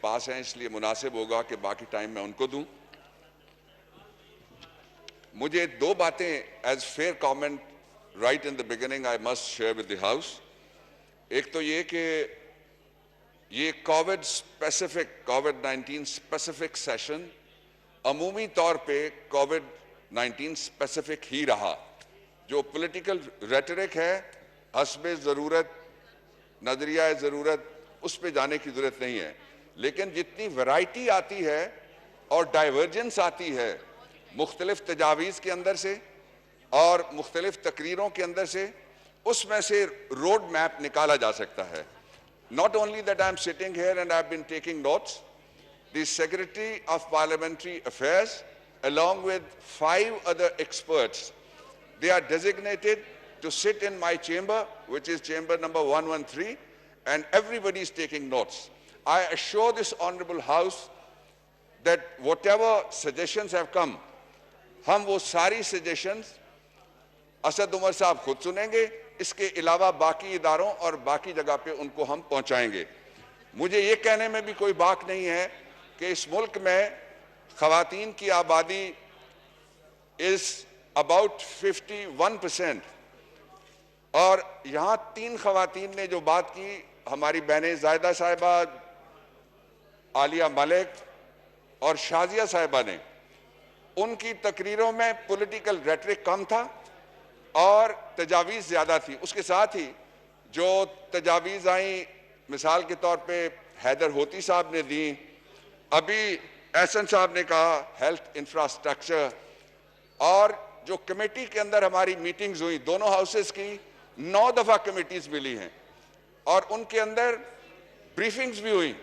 पास हैं, इसलिए मुनासिब होगा कि बाकी टाइम मैं उनको दूं। मुझे दो बातें as fair comment right in the beginning I must share with the house. एक तो ये कि ये कोविड-19 स्पेसिफिक सेशन अमूमी तौर पे कोविड-19 स्पेसिफिक ही रहा। जो पॉलिटिकल रेटरिक है हस्बे ज़रूरत, नजरिया ज़रूरत, उस पे जाने की ज़रूरत नहीं है, लेकिन जितनी वैरायटी आती है और डाइवर्जेंस आती है मुख्तलिफ तजावीज़ के अंदर से और मुख्तलिफ तकरीरों के अंदर से, उसमें से रोड मैप निकाला जा सकता है। Not only that I am sitting here and I have been taking notes, the Secretary of Parliamentary Affairs along with 5 other experts, they are designated to sit in my chamber, which is chamber number 113, and everybody is taking notes. I assure this honorable house that whatever suggestions have come, हम वो सारी suggestions Asad Umar साहब खुद सुनेंगे, इसके अलावा बाकी इदारों और बाकी जगह पे उनको हम पहुंचाएंगे। मुझे ये कहने में भी कोई बात नहीं है कि इस मुल्क में ख़वातीन की आबादी इज़ अबाउट 51% और यहाँ 3 ख़वातीन ने जो बात की, हमारी बहनें ज़ायदा साहिबा, आलिया मलिक और शाजिया साहिबा ने, उनकी तकरीरों में पॉलिटिकल रेटरिक कम था और तजावीज़ ज़्यादा थी। उसके साथ ही जो तजावीज़ आई, मिसाल के तौर पे हैदर होती साहब ने दी, अभी एहसन साहब ने कहा हेल्थ इंफ्रास्ट्रक्चर, और जो कमेटी के अंदर हमारी मीटिंग्स हुई दोनों हाउसेस की, 9 दफ़ा कमेटीज़ मिली हैं और उनके अंदर ब्रीफिंग्स भी हुई,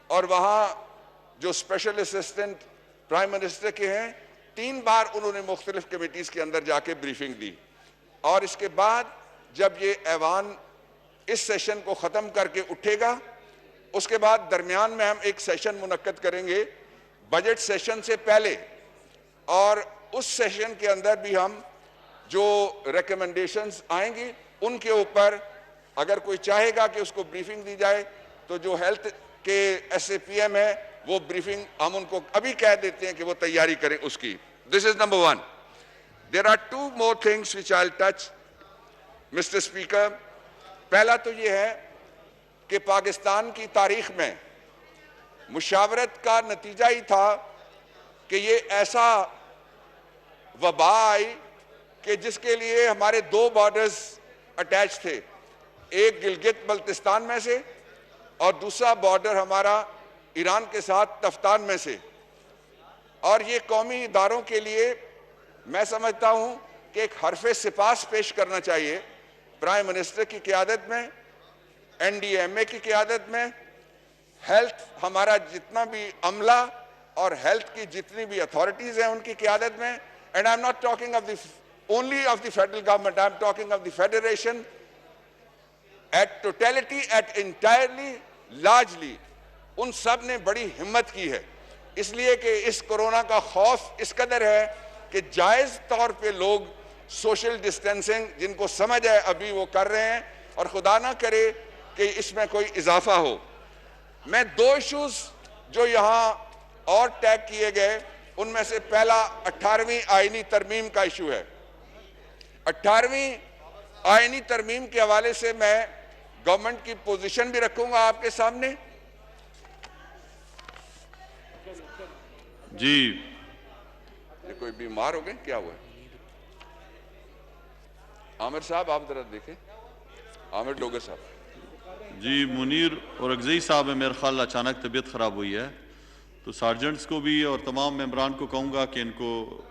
और वहाँ जो स्पेशल असिस्टेंट प्राइम मिनिस्टर के हैं 3 बार उन्होंने मुख्तलिफ कमेटीज़ के अंदर जाके ब्रीफिंग दी। और इसके बाद जब ये ऐवान इस सेशन को ख़त्म करके उठेगा, उसके बाद दरमियान में हम एक सेशन मुनक्कद करेंगे बजट सेशन से पहले, और उस सेशन के अंदर भी हम जो रिकमेंडेशंस आएंगी उनके ऊपर अगर कोई चाहेगा कि उसको ब्रीफिंग दी जाए, तो जो हेल्थ के SAPM है वो ब्रीफिंग हम उनको अभी कह देते हैं कि वो तैयारी करें उसकी। This is number 1। There are 2 more things which I'll touch, Mr. Speaker. पहला तो ये है कि पाकिस्तान की तारीख में मुशावरत का नतीजा ही था कि ये ऐसा वबा आई कि जिसके लिए हमारे 2 बॉर्डर्स अटैच थे, एक गिलगित बल्तिस्तान में से और दूसरा बॉर्डर हमारा ईरान के साथ तफ्तान में से। और ये कौमी इदारों के लिए मैं समझता हूं कि एक हरफ़े सिपास पेश करना चाहिए प्राइम मिनिस्टर की क़यादत में, NDMA की क़यादत में, हेल्थ हमारा जितना भी अमला और हेल्थ की जितनी भी अथॉरिटीज़ हैं उनकी क़यादत में। And I am not talking of the only of the federal government, I am talking of the federation at totality, at entirely, largely. उन सब ने बड़ी हिम्मत की है, इसलिए कि इस कोरोना का खौफ इस कदर है कि जायज़ तौर पे लोग सोशल डिस्टेंसिंग जिनको समझ है अभी वो कर रहे हैं, और खुदा ना करे कि इसमें कोई इजाफा हो। मैं 2 इश्यूज जो यहाँ और टैग किए गए, उनमें से पहला 18वीं आईनी तरमीम का इशू है। 18वीं आईनी तरमीम के हवाले से मैं गवर्नमेंट की पोजीशन भी रखूंगा आपके सामने। जी, कोई बीमार हो गए, क्या हुआ? आमिर साहब आप जरा देखें, आमिर डोगर साहब। जी, मुनीर और अगजई साहब है, मेरा ख्याल अचानक तबीयत ख़राब हुई है, तो सार्जेंट्स को भी और तमाम मेंबरान को कहूँगा कि इनको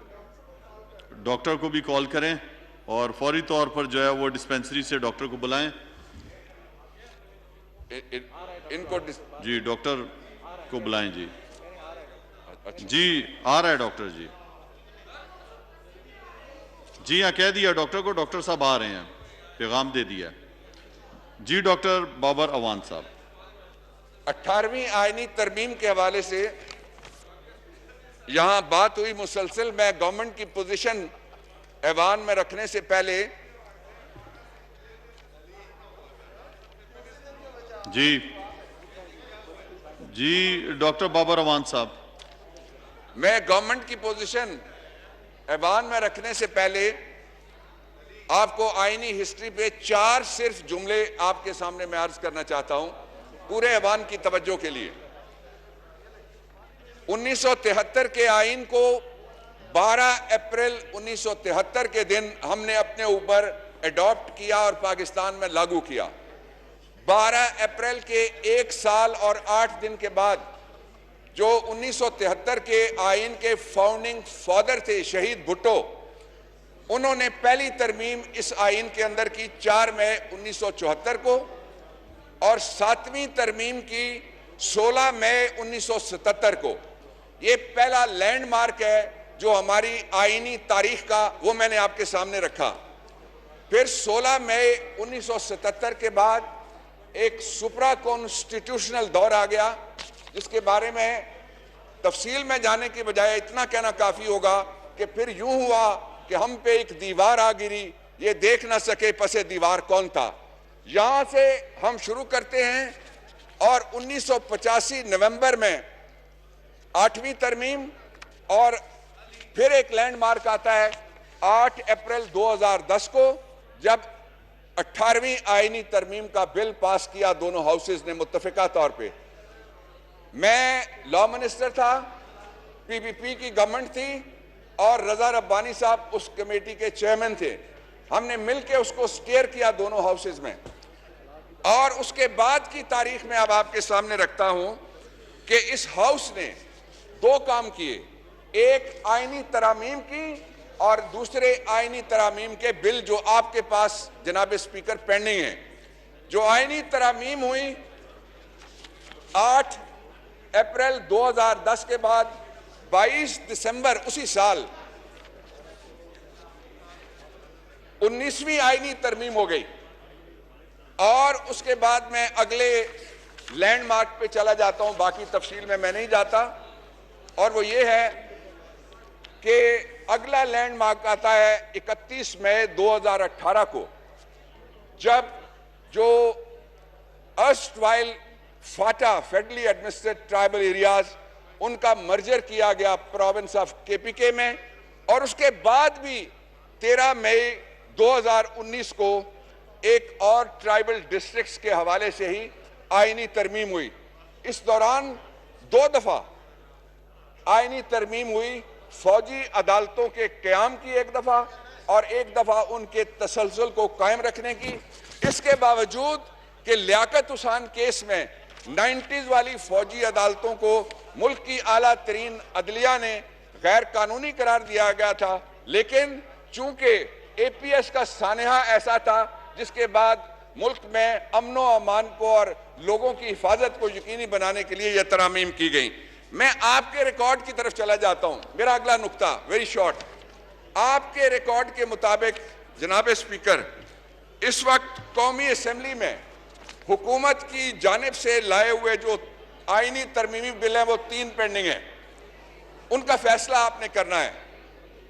डॉक्टर को भी कॉल करें और फौरी तौर पर जो है वो डिस्पेंसरी से डॉक्टर को बुलाएं। इनको जी डॉक्टर को बुलाएं। जी अच्छा। जी आ रहा है डॉक्टर जी। जी हाँ, कह दिया डॉक्टर को, डॉक्टर साहब आ रहे हैं, पैगाम दे दिया। जी डॉक्टर बाबर अवान साहब। 18वीं आईनी तरमीम के हवाले से यहां बात हुई मुसलसल। मैं गवर्नमेंट की पोजीशन ऐवान में रखने से पहले जी जी डॉक्टर बाबर अवान साहब। मैं गवर्नमेंट की पोजीशन ऐवान में रखने से पहले आपको आईनी हिस्ट्री पे 4 सिर्फ जुमले आपके सामने मैं अर्ज करना चाहता हूं पूरे ऐवान की तवज्जो के लिए। 1973 के आईन को 12 अप्रैल 1973 के दिन हमने अपने ऊपर एडॉप्ट किया और पाकिस्तान में लागू किया। 12 अप्रैल के 1 साल और 8 दिन के बाद जो 1973 के आईन के फाउंडिंग फादर थे शहीद भुट्टो, उन्होंने पहली तरमीम इस आईन के अंदर की 4 मई 1974 को और 7वीं तरमीम की 16 मई 1977 को। ये पहला लैंडमार्क है जो हमारी आईनी तारीख का, वो मैंने आपके सामने रखा। फिर 16 मई 1977 के बाद एक सुप्रा कॉन्स्टिट्यूशनल दौर आ गया, जिसके बारे में तफसील में जाने के बजाय इतना कहना काफी होगा कि फिर यूं हुआ कि हम पे एक दीवार आ गिरी, ये देख ना सके पसे दीवार कौन था। यहां से हम शुरू करते हैं और 1985 नवंबर में 8वीं तरमीम और फिर एक लैंडमार्क आता है 8 अप्रैल 2010 को, जब 18वीं आईनी तरमीम का बिल पास किया दोनों हाउसेज ने मुत्तफिका तौर पे। मैं लॉ मिनिस्टर था, पीपीपी की गवर्नमेंट थी और रजा रब्बानी साहब उस कमेटी के चेयरमैन थे। हमने मिलकर उसको स्टीयर किया दोनों हाउसेज में। और उसके बाद की तारीख में अब आपके सामने रखता हूं कि इस हाउस ने 2 काम किए, एक आईनी तरामीम की और दूसरे आईनी तरामीम के बिल जो आपके पास जनाब स्पीकर पेंडिंग है। जो आईनी तरामीम हुई 8 अप्रैल 2010 के बाद 22 दिसंबर उसी साल 19वीं आईनी तरमीम हो गई। और उसके बाद मैं अगले लैंडमार्क पे चला जाता हूं, बाकी तफसील में मैं नहीं जाता, और वो ये है कि अगला लैंडमार्क आता है 31 मई 2018 को, जब जो अर्स्टवाइल फाटा फेडरली एडमिनिस्ट्रेटेड ट्राइबल एरियाज, उनका मर्जर किया गया प्रोविंस ऑफ केपीके में। और उसके बाद भी 13 मई 2019 को एक और ट्राइबल डिस्ट्रिक्ट्स के हवाले से ही आईनी तरमीम हुई। इस दौरान 2 दफा आईनी तरमीम हुई, फौजी अदालतों के क़याम की 1 दफा और 1 दफा उनके तसलसल को कायम रखने की। इसके बावजूद कि लियाकत हुसैन केस में 90s वाली फौजी अदालतों को मुल्क की आला तरीन अदलिया ने गैर कानूनी करार दिया गया था, लेकिन चूंकि एपीएस का सानहा ऐसा था जिसके बाद मुल्क में अमन व अमान को और लोगों की हिफाजत को यकीनी बनाने के लिए यह तरामीम की गई। मैं आपके रिकॉर्ड की तरफ चला जाता हूं। मेरा अगला नुक्ता वेरी शॉर्ट। आपके रिकॉर्ड के मुताबिक जनाब स्पीकर, इस वक्त कौमी असेंबली में हुकूमत की जानिब से लाए हुए जो आईनी तरमीमी बिल हैं वो 3 पेंडिंग हैं, उनका फैसला आपने करना है।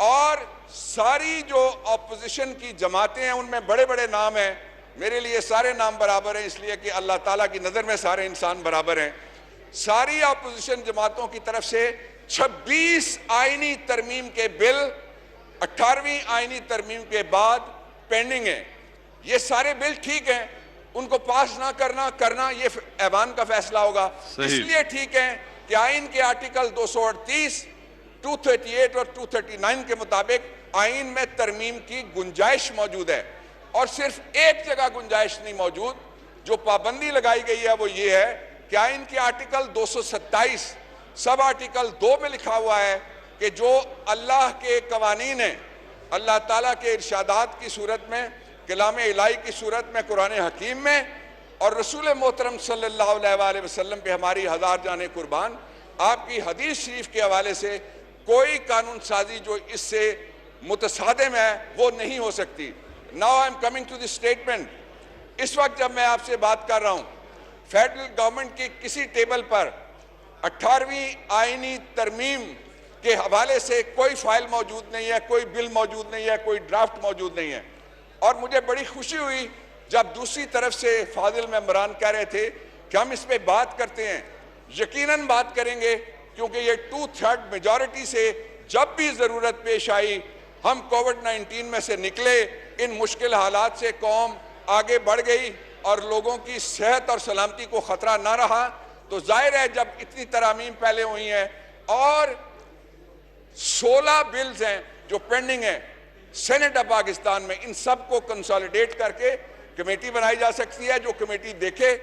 और सारी जो ऑपोजिशन की जमातें हैं उनमें बड़े बड़े नाम हैं, मेरे लिए सारे नाम बराबर हैं, इसलिए कि अल्लाह ताला की नज़र में सारे इंसान बराबर हैं। सारी ऑपोजिशन जमातों की तरफ से 26 आईनी तरमीम के बिल 18वीं आईनी तरमीम के बाद पेंडिंग हैं। ये सारे बिल ठीक हैं, उनको पास ना करना ये ऐवान का फैसला होगा। इसलिए ठीक है कि आईन के आर्टिकल 238, 238 और 239 के मुताबिक आईन में तरमीम की गुंजाइश मौजूद है। और सिर्फ एक जगह गुंजाइश नहीं मौजूद, जो पाबंदी लगाई गई है वो ये है कि आईन के आर्टिकल 227 सब आर्टिकल 2 में लिखा हुआ है कि जो अल्लाह के कवानीन है, अल्लाह ताला के इरशादात की सूरत में, कलाम इलाही की सूरत में, कुरान हकीम में, और रसूल मोहतरम सल्लल्लाहु अलैहि वसल्लम पे हमारी 1000 जाने कुर्बान, आपकी हदीस शरीफ के हवाले से कोई कानून साजी जो इससे मुतसादिम है वो नहीं हो सकती। Now I am coming to this statement. इस वक्त जब मैं आपसे बात कर रहा हूं, फेडरल गवर्नमेंट की किसी टेबल पर 18वीं आईनी तरमीम के हवाले से कोई फाइल मौजूद नहीं है, कोई बिल मौजूद नहीं है, कोई ड्राफ्ट मौजूद नहीं है। और मुझे बड़ी खुशी हुई जब दूसरी तरफ से फाजिल मेंबरान कह रहे थे कि हम इस पे बात करते हैं, यकीनन बात करेंगे, क्योंकि ये 2/3 मेजॉरिटी से जब भी जरूरत पेश आई हम कोविड-19 में से निकले। इन मुश्किल हालात से कौम आगे बढ़ गई और लोगों की सेहत और सलामती को खतरा ना रहा। तो जाहिर है जब इतनी तरामीम पहले हुई हैं और 16 बिल्स हैं जो पेंडिंग हैं सेनेट ऑफ पाकिस्तान में, इन सब को कंसोलिडेट करके कमेटी बनाई जा सकती है, जो कमेटी देखे,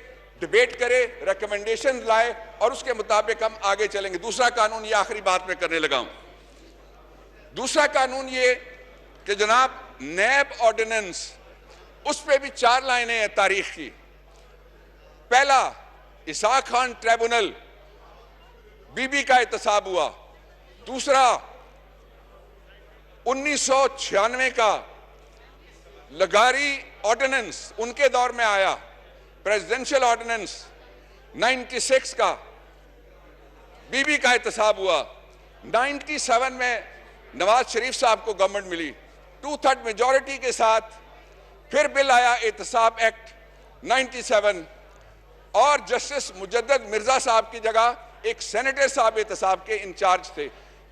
डिबेट करे, रिकमेंडेशन लाए और उसके मुताबिक हम आगे चलेंगे। दूसरा कानून, ये आखिरी बात मैं करने लगा हूं, दूसरा कानून ये कि जनाब नैब ऑर्डिनेंस, उस पर भी 4 लाइनें हैं तारीख की। पहला, इसाक खान ट्रिब्यूनल बीबी का एहतसाब हुआ। दूसरा, 1996 का लगारी ऑर्डिनेंस उनके दौर में आया, प्रेसिडेंशियल ऑर्डिनेंस 96 का बीबी का एहतसाब हुआ। 97 में नवाज शरीफ साहब को गवर्नमेंट मिली, 2/3 मेजॉरिटी के साथ फिर बिल आया एहतसाब एक्ट 97 और जस्टिस मुजद्दद मिर्जा साहब की जगह एक सेनेटर साहब एहतसाब के इंचार्ज थे।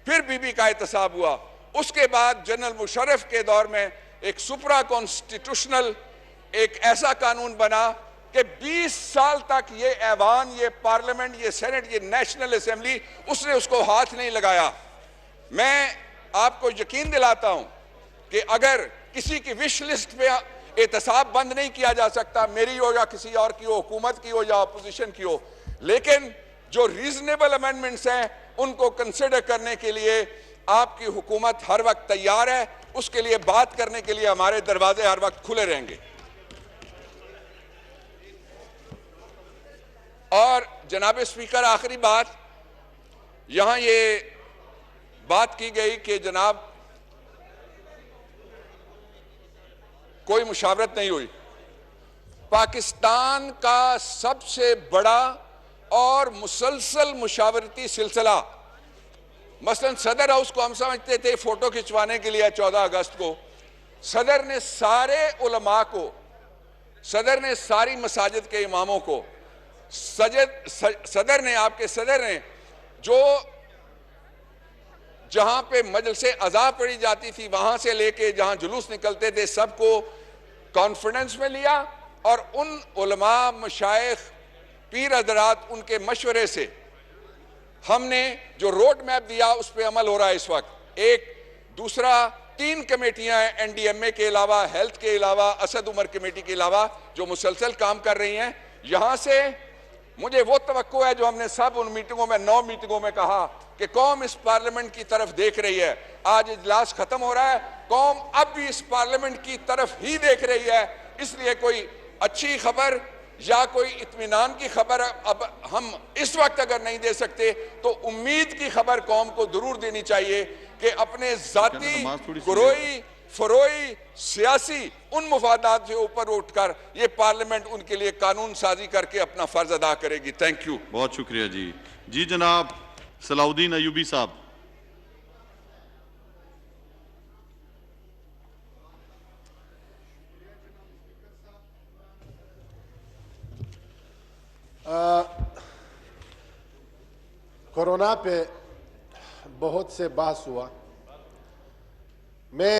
फिर बीबी का एहतसाब हुआ। उसके बाद जनरल मुशर्रफ के दौर में एक सुपरा कॉन्स्टिट्यूशनल एक ऐसा कानून बना कि 20 साल तक ये ऐवान, ये पार्लियामेंट, ये सेनेट, ये नेशनल असेंबली, उसने उसको हाथ नहीं लगाया। मैं आपको यकीन दिलाता हूं कि अगर किसी की विश लिस्ट पे एहतसाब बंद नहीं किया जा सकता, मेरी हो या किसी और की हो, हुकूमत की हो या अपोजिशन की हो, लेकिन जो रीजनेबल अमेंडमेंट्स हैं उनको कंसिडर करने के लिए आपकी हुकूमत हर वक्त तैयार है। उसके लिए बात करने के लिए हमारे दरवाजे हर वक्त खुले रहेंगे। और जनाब स्पीकर, आखिरी बात, यहां ये बात की गई कि जनाब कोई मुशावरत नहीं हुई। पाकिस्तान का सबसे बड़ा और मुसलसल मुशावरती सिलसिला, मसलन सदर हाउस को हम समझते थे फोटो खिंचवाने के लिए 14 अगस्त को, सदर ने सारे उलमा को, सदर ने सारी मसाजिद के इमामों को, सदर ने, आपके सदर ने जो जहां पे मजलिसे अज़ा पढ़ी जाती थी वहां से लेके जहां जुलूस निकलते थे सबको कॉन्फिडेंस में लिया और उन उलमा, मशाइख, पीर हज़रात, उनके मशवरे से हमने जो रोड मैप दिया उस पर अमल हो रहा है इस वक्त। एक, दूसरा, 3 कमेटियां हैं एनडीएमए के अलावा, हेल्थ के अलावा, असद उमर कमेटी के अलावा, जो मुसलसल काम कर रही हैं। यहां से मुझे वो तवक्को है जो हमने सब उन मीटिंगों में, 9 मीटिंगों में कहा कि कौम इस पार्लियामेंट की तरफ देख रही है। आज इजलास खत्म हो रहा है, कौम अब भी इस पार्लियामेंट की तरफ ही देख रही है। इसलिए कोई अच्छी खबर या कोई इत्मीनान की खबर अब हम इस वक्त अगर नहीं दे सकते तो उम्मीद की खबर कौम को जरूर देनी चाहिए कि अपने जाती, गुरोई, फरोई, सियासी उन मुफादात से ऊपर उठकर ये पार्लियामेंट उनके लिए कानून साजी करके अपना फर्ज अदा करेगी। Thank you. बहुत शुक्रिया जी। जी जनाब सलाउद्दीन अयूबी साहब। कोरोना पे बहुत से बहस हुआ। मैं